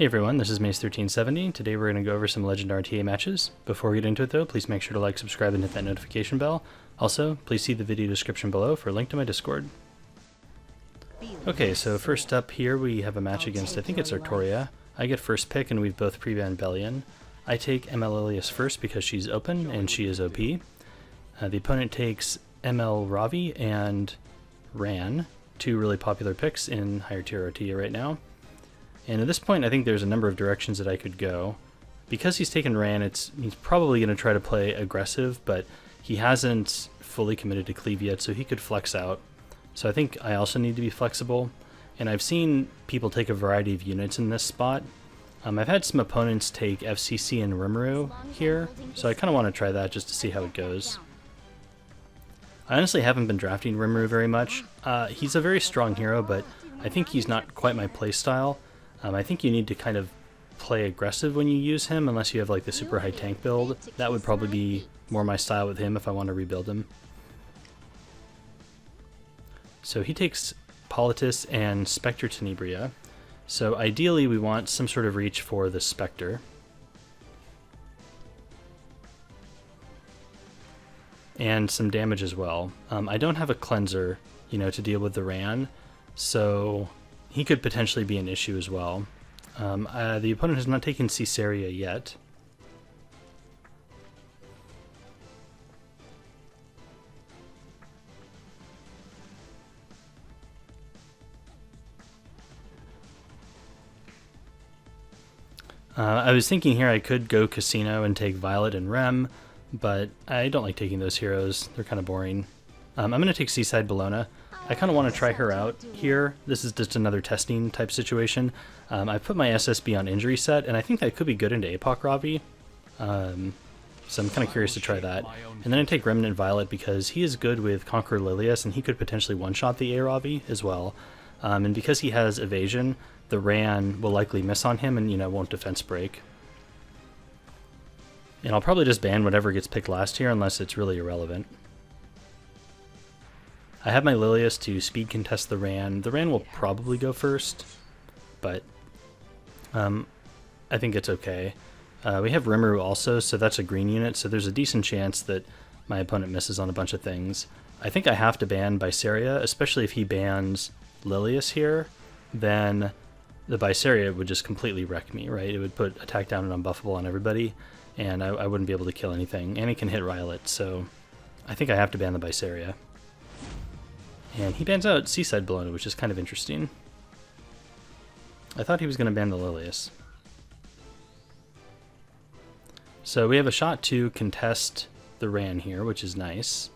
Hey everyone, this is Mace1370. Today we're going to go over some Legend RTA matches. Before we get into it though, please make sure to like, subscribe, and hit that notification bell. Also, please see the video description below for a link to my Discord. Okay, so first up here we have a match against, I think it's Artoria. I get first pick and we've both pre-banned Bellion. I take ML Lilius first because she's open and she is OP. The opponent takes ML Ravi and Ran, two really popular picks in higher tier RTA right now. And at this point, I think there's a number of directions that I could go. Because he's taken Ran, he's probably going to try to play aggressive, but he hasn't fully committed to cleave yet, so he could flex out. So I think I also need to be flexible. And I've seen people take a variety of units in this spot. I've had some opponents take FCC and Rimuru here, so I kind of want to try that just to see how it goes. I honestly haven't been drafting Rimuru very much. He's a very strong hero, but I think he's not quite my playstyle. I think you need to kind of play aggressive when you use him, unless you have like the super high tank build. That would probably be more my style with him if I want to rebuild him. So he takes Politis and Spectre Tenebria. So ideally we want some sort of reach for the Spectre. And some damage as well. I don't have a cleanser, to deal with the Ran, so he could potentially be an issue as well. The opponent has not taken Caesarea yet. I was thinking here I could go Casino and take Violet and Rem, but I don't like taking those heroes. They're kind of boring. I'm going to take Seaside Bellona. I kind of want to try her out here. This is just another testing type situation. I put my SSB on injury set, and I think that could be good into APOC Ravi. So I'm kind of curious to try that. And then I take Remnant Violet because he is good with Conqueror Lilius, and he could potentially one-shot the A Ravi as well. And because he has evasion, the Ran will likely miss on him and, won't defense break. And I'll probably just ban whatever gets picked last here unless it's really irrelevant. I have my Lilius to speed contest the Ran. The Ran will probably go first, but I think it's okay. We have Rimuru also, so that's a green unit, so there's a decent chance that my opponent misses on a bunch of things. I think I have to ban Biceria, especially if he bans Lilius here, then the Biceria would just completely wreck me, right? It would put attack down and unbuffable on everybody, and I wouldn't be able to kill anything. And he can hit Rylet, so I think I have to ban the Biceria. And he bans out Seaside Bellona, which is kind of interesting. I thought he was going to ban the Lilius. So we have a shot to contest the Ran here, which is nice.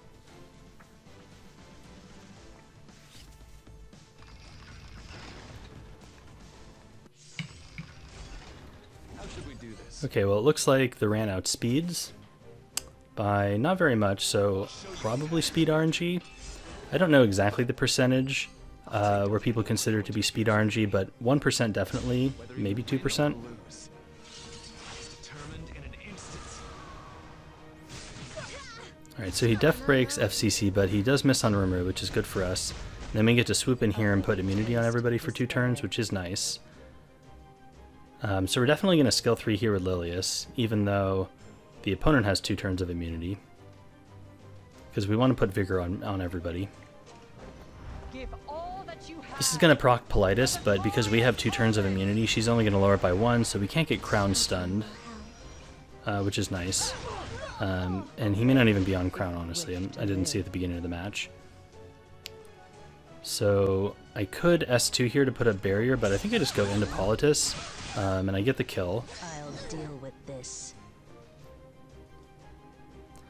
Okay, well it looks like the Ran outspeeds by not very much, so probably speed RNG. I don't know exactly the percentage where people consider it to be speed RNG, but 1% definitely, maybe 2%. Alright, so he def breaks FCC, but he does miss on Rimuru, which is good for us. And then we get to swoop in here and put immunity on everybody for 2 turns, which is nice. So we're definitely going to skill 3 here with Lilius, even though the opponent has 2 turns of immunity. Because we want to put Vigor on everybody. This is going to proc Politis, but because we have 2 turns of immunity, she's only going to lower it by 1, so we can't get Crown stunned, which is nice. And he may not even be on Crown, honestly. I didn't see at the beginning of the match. So I could S2 here to put a barrier, but I think I just go into Politis, and I get the kill. I'll deal with this.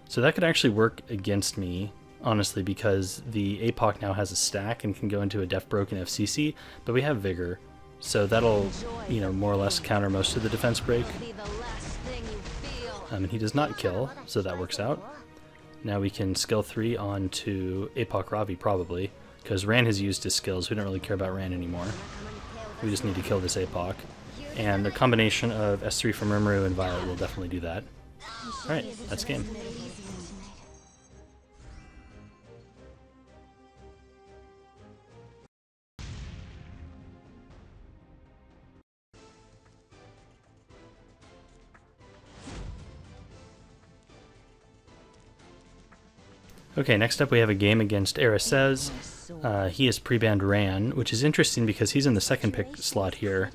So that could actually work against me, honestly, because the APOC now has a stack and can go into a Def Broken FCC, but we have Vigor, so that'll, more or less counter most of the defense break. And he does not kill, so that works out. Now we can skill 3 onto APOC Ravi, probably, because Ran has used his skills. We don't really care about Ran anymore. We just need to kill this APOC. And the combination of S3 from Rimuru and Violet will definitely do that. Alright, that's game. Okay, next up we have a game against RSA's. He is pre-banned Ran, which is interesting because he's in the second pick slot here,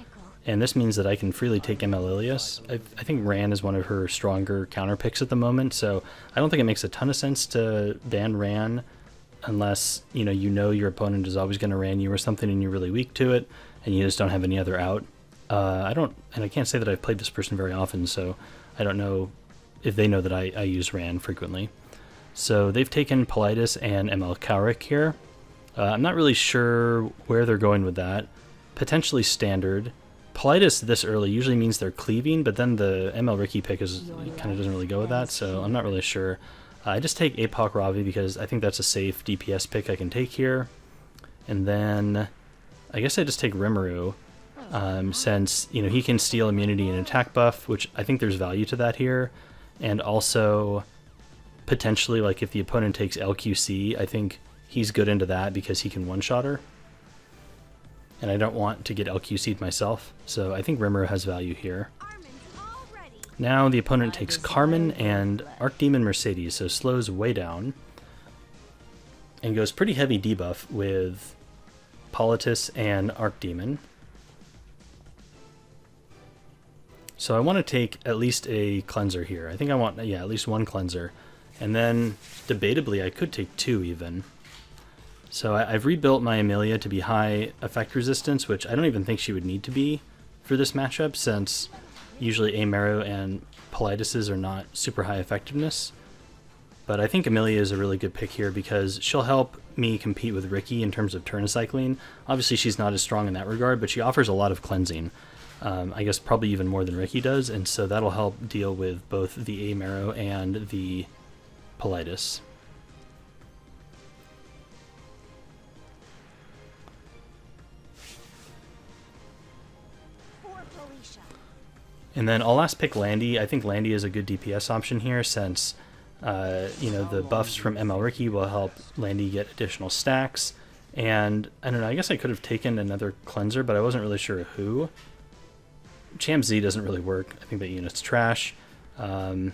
and this means that I can freely take Amaryllis. I think Ran is one of her stronger counter picks at the moment, so I don't think it makes a ton of sense to ban Ran unless you know your opponent is always going to Ran you or something and you're really weak to it, and you just don't have any other out. I can't say that I've played this person very often, so I don't know if they know that I use Ran frequently. So they've taken Politis and ML Kaurik here. I'm not really sure where they're going with that. Potentially standard. Politis this early usually means they're cleaving, but then the ML Ricky pick kind of doesn't really go with that, so I'm not really sure. I just take APOC Ravi because I think that's a safe DPS pick I can take here. And then I guess I just take Rimuru, since he can steal immunity and attack buff, which I think there's value to that here. And also potentially, like, if the opponent takes LQC, I think he's good into that because he can one-shot her. And I don't want to get LQC'd myself, so I think Rimuru has value here. Now the opponent takes Carmen and Archdemon Mercedes, so slows way down. And goes pretty heavy debuff with Politis and Archdemon. So I want to take at least a cleanser here. I think I want, at least one cleanser. And then, debatably, I could take two even. So I've rebuilt my Amelia to be high effect resistance, which I don't even think she would need to be for this matchup, since usually Amaru and Politis are not super high effectiveness. But I think Amelia is a really good pick here because she'll help me compete with Ricky in terms of turn cycling. Obviously she's not as strong in that regard, but she offers a lot of cleansing. I guess probably even more than Ricky does, and so that'll help deal with both the Amaru and the Politis. And then I'll last pick Landy. I think Landy is a good DPS option here since, the buffs from ML Ricky will help Landy get additional stacks. And I don't know, I guess I could have taken another cleanser, but I wasn't really sure who. Champ Z doesn't really work. I think that unit's trash. Holiday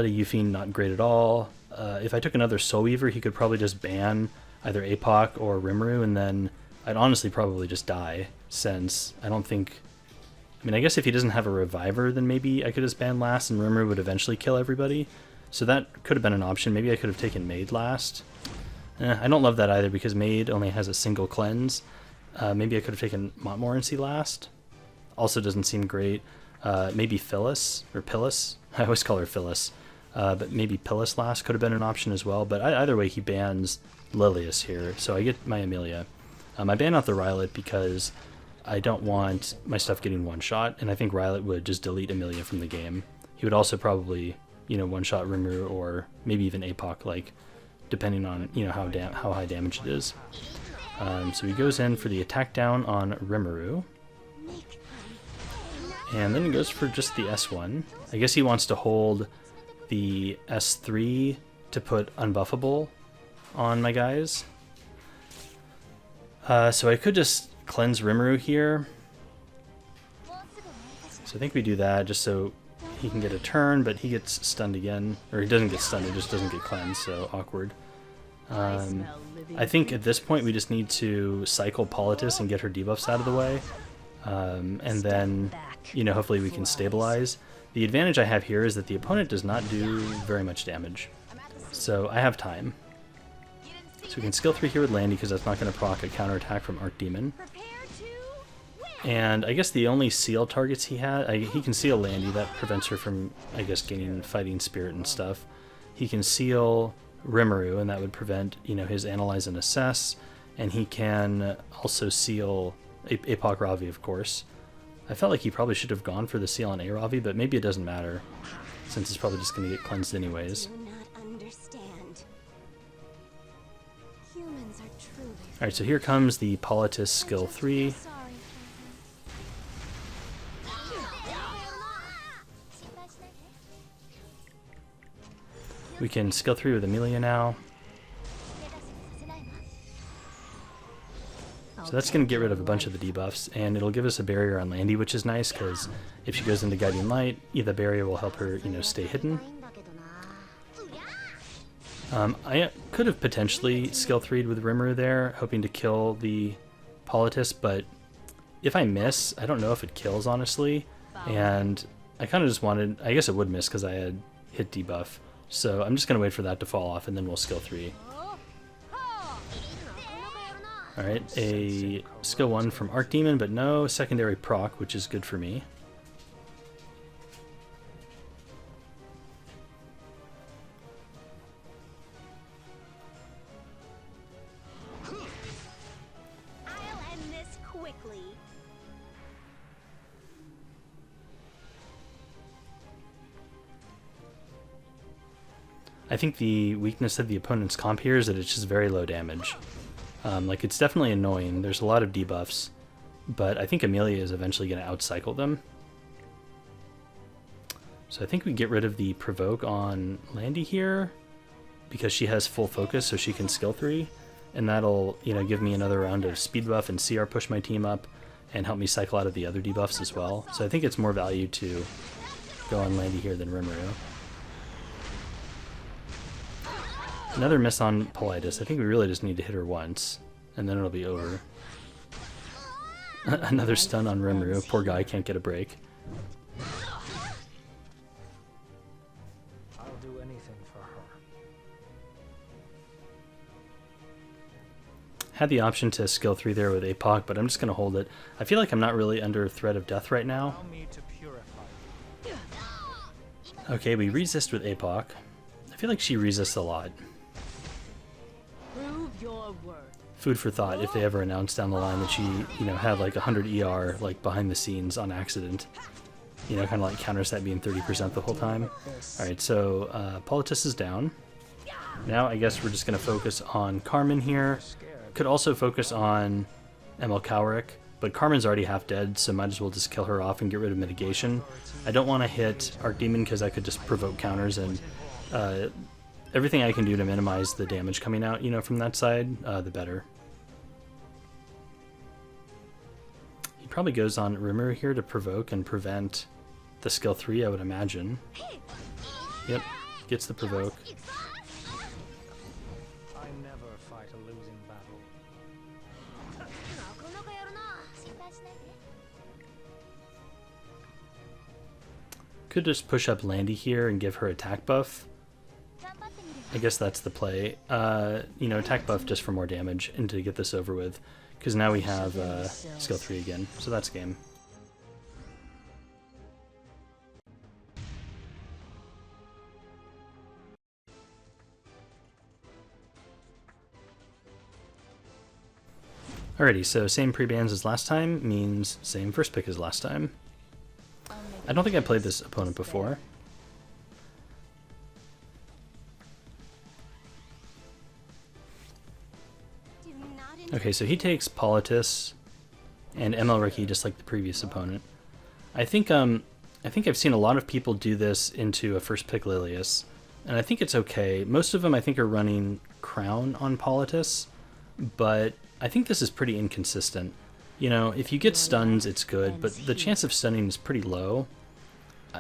Euphine, not great at all. If I took another Soul Weaver, he could probably just ban either APOC or Rimuru, and then I'd honestly probably just die, since I don't think... I guess if he doesn't have a Reviver, then maybe I could just ban last and Rimuru would eventually kill everybody. So that could have been an option. Maybe I could have taken Maid last. I don't love that either because Maid only has a single cleanse. Maybe I could have taken Montmorency last. Also doesn't seem great. Maybe Phyllis, or Pillis. I always call her Phyllis. But maybe Pillis last could have been an option as well. But either way, he bans Lilius here. So I get my Amelia. I ban out the Rylet because I don't want my stuff getting one-shot, and I think Rylet would just delete Amelia from the game. He would also probably, one-shot Rimuru or maybe even APOC, like, depending on, how high damage it is. So he goes in for the attack down on Rimuru. And then he goes for just the S1. I guess he wants to hold the S3 to put Unbuffable on my guys. So I could just cleanse Rimuru here. So I think we do that just so he can get a turn, but he gets stunned again. Or he doesn't get stunned, he just doesn't get cleansed, so awkward. I think at this point we just need to cycle Politis and get her debuffs out of the way. And then, hopefully we can stabilize. The advantage I have here is that the opponent does not do very much damage. So I have time. So we can skill 3 here with Landy because that's not going to proc a counterattack from Archdemon. And I guess the only seal targets he had, he can seal Landy, that prevents her from, I guess, gaining fighting spirit and stuff. He can seal Rimuru, and that would prevent, his Analyze and Assess. And he can also seal APOC Ravi, of course. I felt like he probably should have gone for the seal on A-Ravi, but maybe it doesn't matter, since it's probably just going to get cleansed anyways. Alright, so here comes the Politis skill 3. We can skill 3 with Amelia now. So that's going to get rid of a bunch of the debuffs, and it'll give us a barrier on Landy, which is nice, because if she goes into Guiding Light, the barrier will help her, stay hidden. I could have potentially skill 3'd with Rimuru there, hoping to kill the Politis, but if I miss, I don't know if it kills, honestly, and I kind of just wanted, I guess it would miss because I had hit debuff, so I'm just going to wait for that to fall off, and then we'll skill 3. Alright, a skill 1 from Archdemon, but no secondary proc, which is good for me. I think the weakness of the opponent's comp here is that it's just very low damage. Like, it's definitely annoying. There's a lot of debuffs, but I think Amelia is eventually going to outcycle them. So I think we get rid of the provoke on Landy here, because she has full focus, so she can skill 3, and that'll, you know, give me another round of speed buff and CR push my team up, and help me cycle out of the other debuffs as well. So I think it's more value to go on Landy here than Rimuru. Another miss on Politis. I think we really just need to hit her once, and then it'll be over. Another stun on Rimuru. Poor guy can't get a break. I'll do anything for her. Had the option to skill 3 there with APOC, but I'm just going to hold it. I feel like I'm not really under threat of death right now. Okay, we resist with APOC. I feel like she resists a lot. Food for thought if they ever announce down the line that she, you know, had like 100 ER like behind the scenes on accident. You know, kind of like counterset being 30% the whole time. Alright, so Politis is down. Now I guess we're just going to focus on Carmen here. Could also focus on ML Cowrick, but Carmen's already half dead, so might as well just kill her off and get rid of mitigation. I don't want to hit Archdemon because I could just provoke counters, and everything I can do to minimize the damage coming out, you know, from that side, the better. He probably goes on Rimuru here to provoke and prevent the skill 3, I would imagine. Yep, gets the provoke. I never fight a losing battle. Could just push up Landy here and give her attack buff. I guess that's the play. You know, attack buff just for more damage and to get this over with, because now we have skill 3 again, so that's game. Alrighty, so same pre-bans as last time means same first pick as last time. I don't think I played this opponent before. Okay, so he takes Politis and ML Ricky just like the previous opponent. I think I've seen a lot of people do this into a first pick Lilius, and I think it's okay. Most of them I think are running Crown on Politis, but I think this is pretty inconsistent. You know, if you get stuns, it's good, but the chance of stunning is pretty low.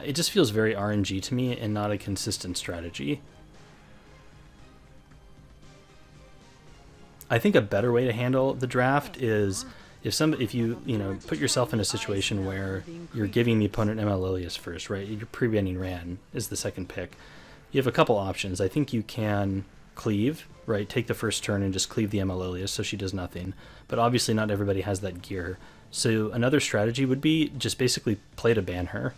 It just feels very RNG to me and not a consistent strategy. I think a better way to handle the draft is if you put yourself in a situation where you're giving the opponent ML Lilius first, right? You're pre-banning Ran is the second pick. You have a couple options. I think you can cleave, right? Take the first turn and just cleave the ML Lilius so she does nothing. But obviously not everybody has that gear. So another strategy would be just basically play to ban her.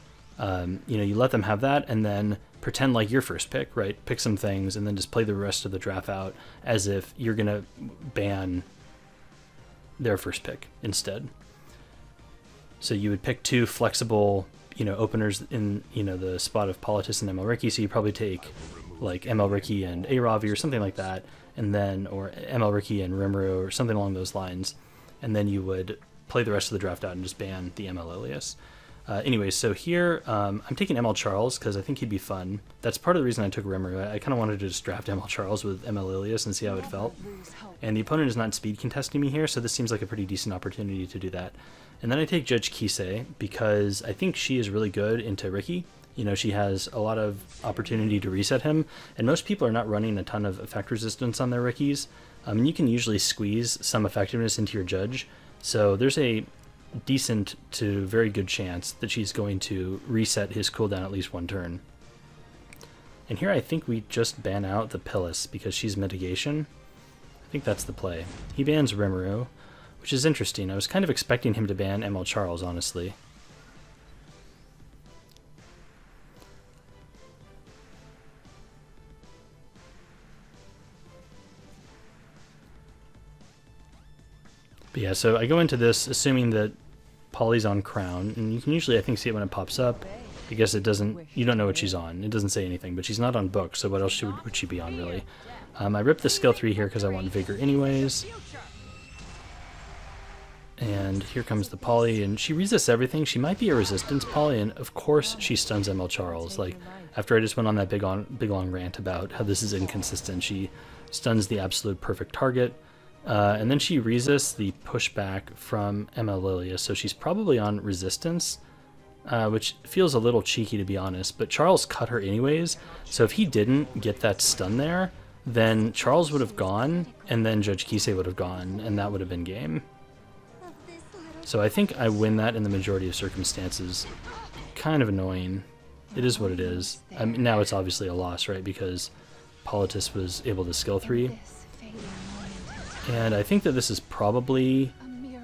You let them have that and then pretend like your first pick, right? Pick some things and then just play the rest of the draft out as if you're going to ban their first pick instead. So you would pick two flexible, openers in, the spot of Politis and ML Ricky. So you probably take like ML Ricky and A-Ravi or something like that, and then, or ML Ricky and Rimuru or something along those lines. And then you would play the rest of the draft out and just ban the ML Lilius. Anyways, so here I'm taking ML Charles because I think he'd be fun. That's part of the reason I took Rimuru. I kind of wanted to just draft ML Charles with ML Lilius and see how it felt. And the opponent is not speed contesting me here, so this seems like a pretty decent opportunity to do that. And then I take JKise because I think she is really good into Ricky. You know, she has a lot of opportunity to reset him, and most people are not running a ton of effect resistance on their Rickies. And you can usually squeeze some effectiveness into your judge, so there's a decent to very good chance that she's going to reset his cooldown at least one turn. And here I think we just ban out the Pillis because she's mitigation. I think that's the play. He bans Rimuru, which is interesting. I was kind of expecting him to ban ML Charles, honestly. But yeah, so I go into this assuming that Polly's on Crown, and you can usually, I think, see it when it pops up. I guess it doesn't, you don't know what she's on. It doesn't say anything, but she's not on Book, so what else would she be on, really? I ripped the skill 3 here because I want Vigor anyways. And here comes the Polly, and she resists everything. She might be a resistance Polly, and of course she stuns ML Charles. Like, after I just went on that big long rant about how this is inconsistent, she stuns the absolute perfect target. And then she resists the pushback from ML Lilia, so she's probably on resistance, which feels a little cheeky to be honest, but Charles cut her anyways, so if he didn't get that stun there, then Charles would have gone, and then JKise would have gone, and that would have been game. So I think I win that in the majority of circumstances. Kind of annoying. It is what it is. I mean, now it's obviously a loss, right, because Politis was able to skill 3. And I think that this is probably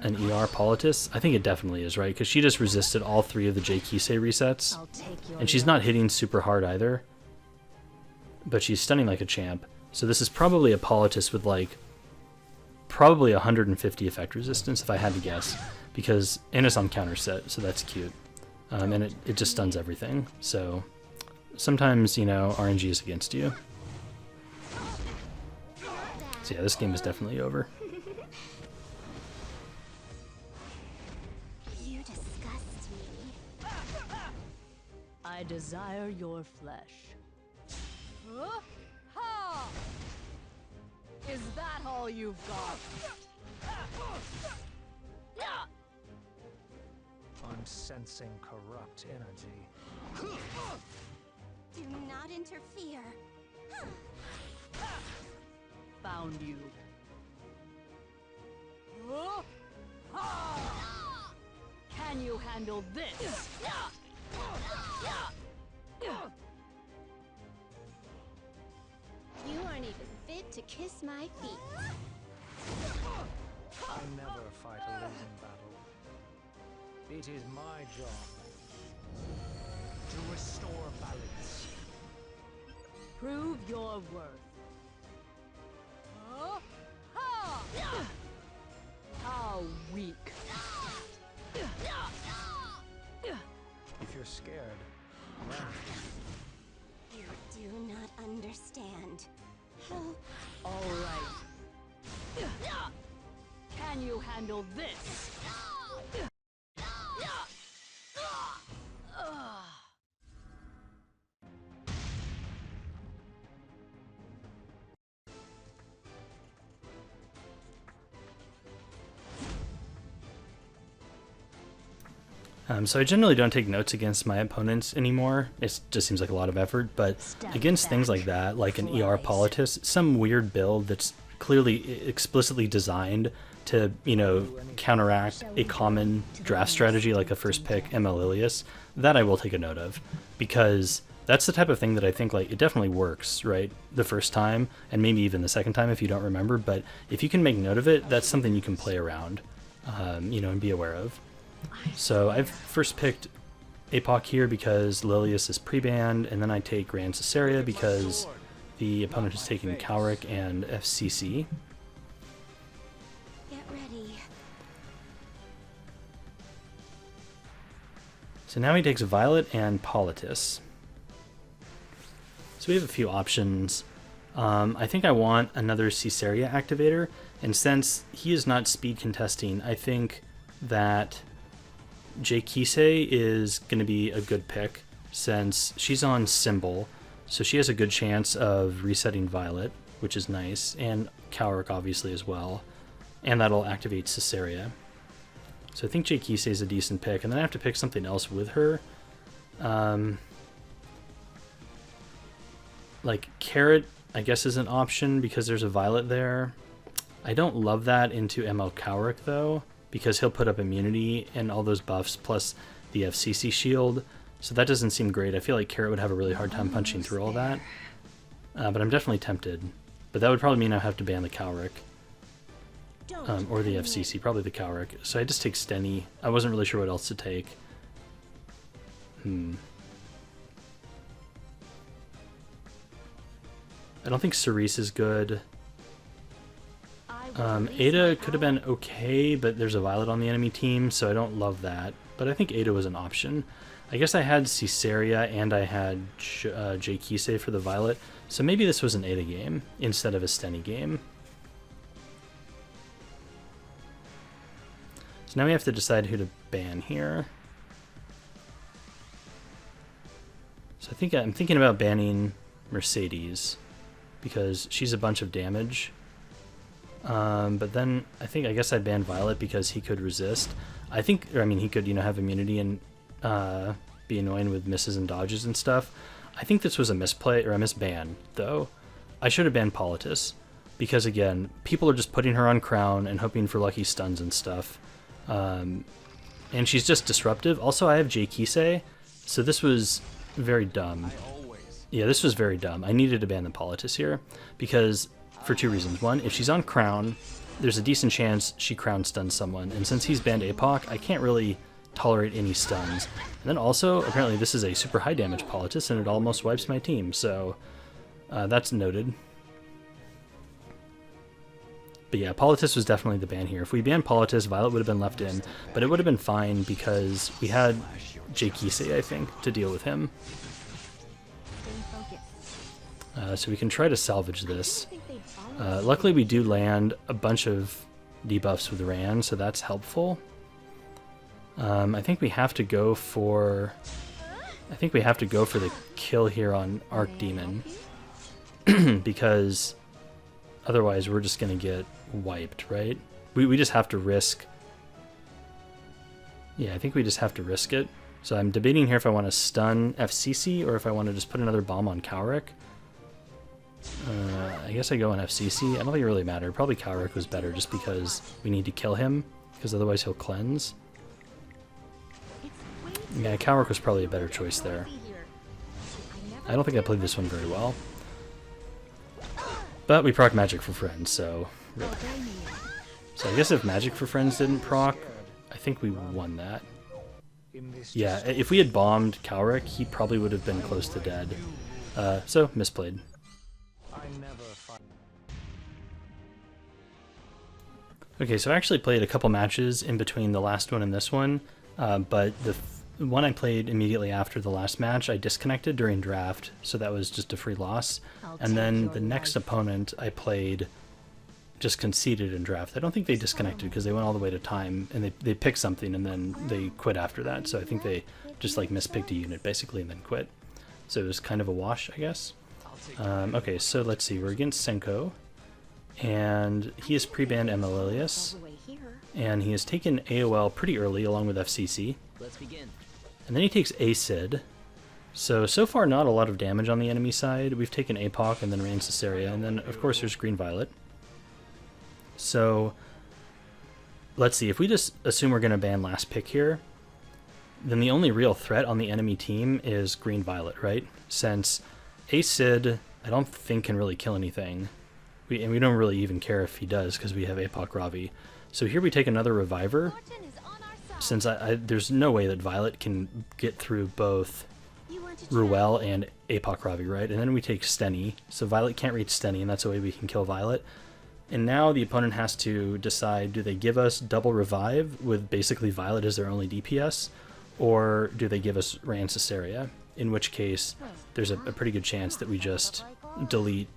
an ER Politis. I think it definitely is, right? Because she just resisted all 3 of the JKise resets. And she's not hitting super hard either. But she's stunning like a champ. So this is probably a Politis with like probably 150 effect resistance if I had to guess. Because, and it's on counter set, so that's cute. And it just stuns everything. So sometimes, you know, RNG is against you. So yeah, this game is definitely over. You disgust me. I desire your flesh. Is that all you've got? I'm sensing corrupt energy. Do not interfere. Found you. Can you handle this? You aren't even fit to kiss my feet. I never fight a losing battle. It is my job to restore balance. Prove your worth. How weak. If you're scared, run. You do not understand. All right. Can you handle this? So I generally don't take notes against my opponents anymore. It just seems like a lot of effort, but against things like that, like an ER Politis, some weird build that's clearly explicitly designed to, you know, counteract a common draft strategy like a first pick ML Ilias, that I will take a note of, because that's the type of thing that I think, like, it definitely works, right, the first time, and maybe even the second time if you don't remember, but if you can make note of it, that's something you can play around, you know, and be aware of. So I've first picked Apoc here because Lilius is pre-banned, and then I take Grand Caesarea because the opponent has taken Cowrick and FCC. Get ready. So now he takes Violet and Politis. So we have a few options. I think I want another Caesarea activator, and since he is not speed contesting, I think that JKise is going to be a good pick since she's on Symbol, so she has a good chance of resetting Violet, which is nice, and Cowrick obviously as well, and that'll activate Caesarea. So I think JKise is a decent pick, and then I have to pick something else with her. Like, Carrot, I guess, is an option because there's a Violet there. I don't love that into ML Cowrick, though, because he'll put up immunity and all those buffs plus the FCC shield. So that doesn't seem great. I feel like Carrot would have a really hard time punching through all that. But I'm definitely tempted. But that would probably mean I have to ban the Cowrick. Or the FCC, probably the Cowrick. So I just take Stenny. I wasn't really sure what else to take. I don't think Cerise is good. Ada could have been okay, but there's a Violet on the enemy team, so I don't love that. But I think Ada was an option. I guess I had Ciceria and I had JKise for the Violet, so maybe this was an Ada game instead of a Stenny game. So now we have to decide who to ban here. So I think I'm thinking about banning Mercedes because she's a bunch of damage. But then I guess I'd ban Violet because he could resist. I mean, he could, have immunity and be annoying with misses and dodges and stuff. I think this was a misplay or a misban, though. I should have banned Politis because, again, people are just putting her on Crown and hoping for lucky stuns and stuff. And she's just disruptive. Also, I have JKise, so this was very dumb. Yeah, this was very dumb. I needed to ban the Politis here because for two reasons. One, if she's on Crown, there's a decent chance she Crown stuns someone, and since he's banned APOC, I can't really tolerate any stuns. And then also, apparently this is a super high damage Politis, and it almost wipes my team, so that's noted. But yeah, Politis was definitely the ban here. If we banned Politis, Violet would have been left in, but it would have been fine because we had JKise, I think, to deal with him. So we can try to salvage this. Luckily we do land a bunch of debuffs with Ran, so that's helpful. I think we have to go for the kill here on Archdemon because otherwise we're just gonna get wiped, right? We just have to risk. Yeah, I think we just have to risk it. So I'm debating here if I want to stun FCC or if I want to just put another bomb on Cowrick. I guess I go on FCC. I don't think it really mattered. Probably Cowrick was better just because we need to kill him, because otherwise he'll cleanse. Yeah, Cowrick was probably a better choice there. I don't think I played this one very well. But we proc Magic for Friends, so really. So I guess if Magic for Friends didn't proc, I think we won that. Yeah, if we had bombed Cowrick, he probably would have been close to dead. So, misplayed. Okay, so I actually played a couple matches in between the last one and this one, but the one I played immediately after the last match, I disconnected during draft, so that was just a free loss. And then the next opponent I played just conceded in draft. I don't think they disconnected because they went all the way to time, and they picked something and then they quit after that. So I think they just like mispicked a unit basically and then quit. So it was kind of a wash, I guess. Okay, so let's see. We're against Senko, and he has pre-banned Amalilius, and he has taken AOL pretty early along with FCC. Let's begin. And then he takes Acid. So far not a lot of damage on the enemy side. We've taken APOC and then ran Ciceria, and then of course there's Green Violet. So let's see, if we just assume we're going to ban last pick here, then the only real threat on the enemy team is Green Violet, right? Since Acid, I don't think can really kill anything. And we don't really even care if he does because we have APOC Ravi. So here we take another Reviver, since there's no way that Violet can get through both Ruel and APOC Ravi, right? And then we take Stenny, so Violet can't reach Stenny, and that's the way we can kill Violet. And now the opponent has to decide, do they give us double revive with basically Violet as their only DPS, or do they give us Ran Ciceria? In which case, there's a pretty good chance that we just delete,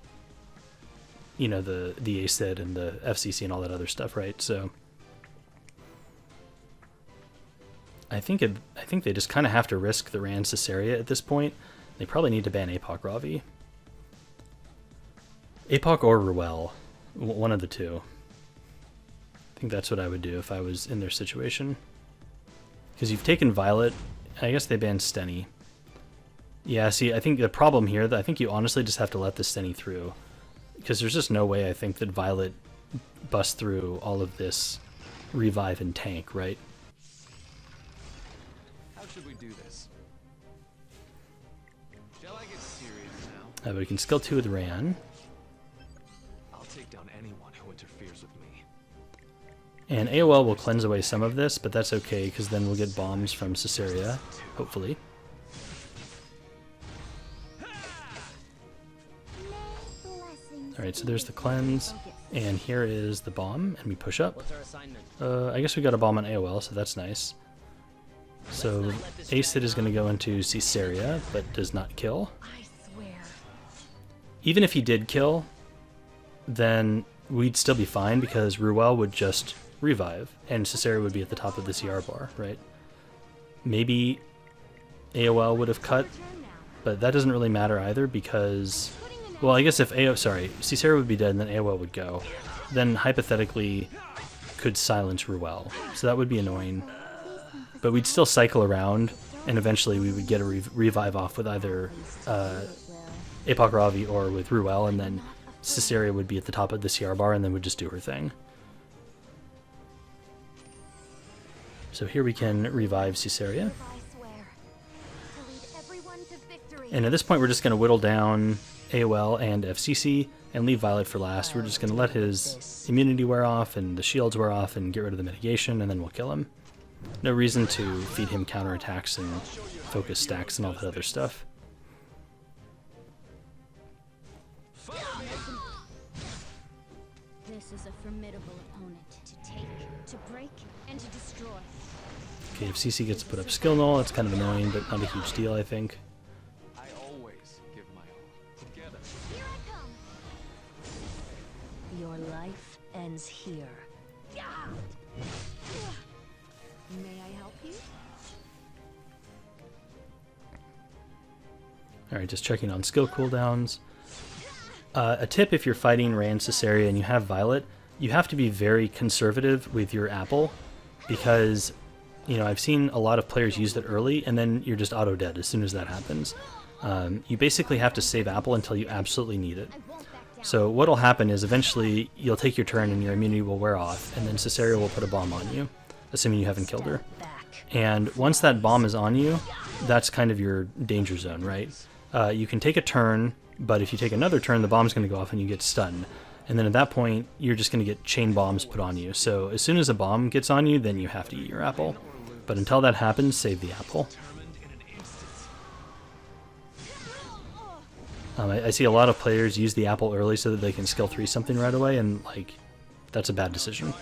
you know, the ACID and the FCC and all that other stuff, right? So I think they just kind of have to risk the Ran Ciceria at this point. They probably need to ban APOC Ravi. APOC or Ruel. One of the two. I think that's what I would do if I was in their situation. Because you've taken Violet. I guess they banned Stenny. Yeah, see, I think the problem here, I think you honestly just have to let this Stenny through. Because there's just no way, I think, that Violet busts through all of this revive and tank, right? How should we do this? Shall I get serious now? But we can skill 2 with Ran. I'll take down anyone who interferes with me. And AOL will cleanse away some of this, but that's okay, because then we'll get bombs from Ciceria, hopefully. Alright, so there's the cleanse, and here is the bomb, and we push up. I guess we got a bomb on AOL, so that's nice. So Acid is going to go into Ciceria, but does not kill. Even if he did kill, then we'd still be fine, because Ruel would just revive, and Ciceria would be at the top of the CR bar, right? Maybe AOL would have cut, but that doesn't really matter either, because... Well, I guess if Ciceria would be dead and then AOL would go, then hypothetically could silence Ruel. So that would be annoying. But we'd still cycle around, and eventually we would get a revive off with either Apoc Ravi or with Ruel, and then Ciceria would be at the top of the CR bar and then would just do her thing. So here we can revive Ciceria. And at this point we're just going to whittle down AOL and FCC and leave Violet for last. We're just going to let his immunity wear off and the shields wear off and get rid of the mitigation, and then we'll kill him. No reason to feed him counterattacks and focus stacks and all that other stuff. This is a formidable opponent to take, to break, and to destroy. Okay, if CC gets to put up skill null, it's kind of annoying, but not a huge deal, I think. I always give my all. Together. Here I come. Your life ends here. May I help you? Alright, just checking on skill cooldowns. A tip if you're fighting Ran Ciceria and you have Violet, you have to be very conservative with your apple, because, you know, I've seen a lot of players use it early and then you're just auto-dead as soon as that happens. You basically have to save apple until you absolutely need it. So what'll happen is eventually you'll take your turn and your immunity will wear off, and then Ciceria will put a bomb on you, assuming you haven't killed her. And once that bomb is on you, that's kind of your danger zone, right? You can take a turn, but if you take another turn, the bomb's going to go off and you get stunned. And then at that point, you're just going to get chain bombs put on you. So as soon as a bomb gets on you, then you have to eat your apple. But until that happens, save the apple. I see a lot of players use the apple early so that they can skill 3 something right away, and like, that's a bad decision.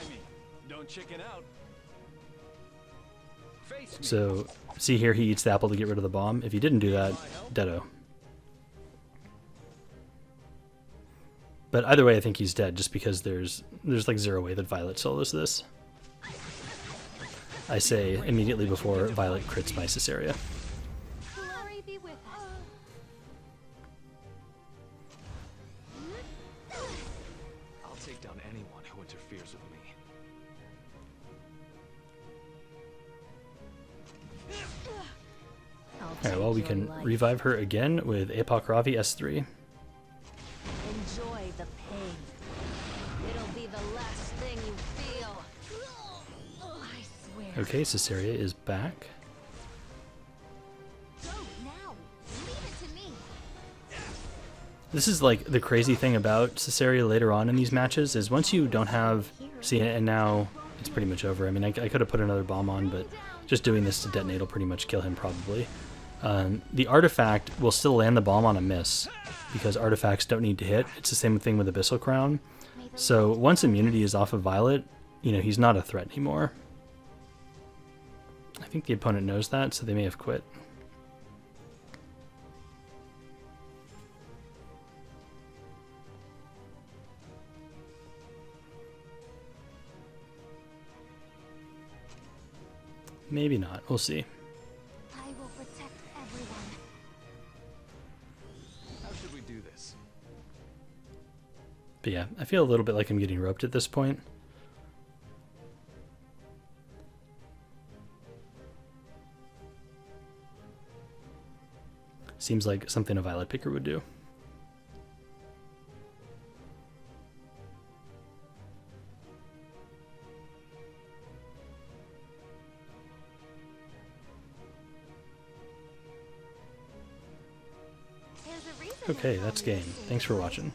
Don't chicken out. So, see here, he eats the apple to get rid of the bomb. If he didn't do that, deado. But either way, I think he's dead, just because there's like zero way that Violet solos this. I say immediately before Violet crits my Ciceria. Glory be with us. I'll take down anyone who interferes with me. Alright, well, we can revive her again with Apoc Ravi S3. Enjoy the pain. It'll be the last thing you feel. I swear. Okay, Ciceria is back. Go now. Leave it to me. This is like the crazy thing about Ciceria later on in these matches, is once you don't have... See, and now it's pretty much over. I mean, I could have put another bomb on, but just doing this to detonate will pretty much kill him probably. The artifact will still land the bomb on a miss, because artifacts don't need to hit. It's the same thing with Abyssal Crown. So once immunity is off of Violet, you know, he's not a threat anymore. I think the opponent knows that, so they may have quit. Maybe not. We'll see. I will protect everyone. How should we do this? But yeah, I feel a little bit like I'm getting roped at this point. Seems like something a Violet picker would do. There's a reason Okay, they call that's me game. the Thanks for Saber. watching.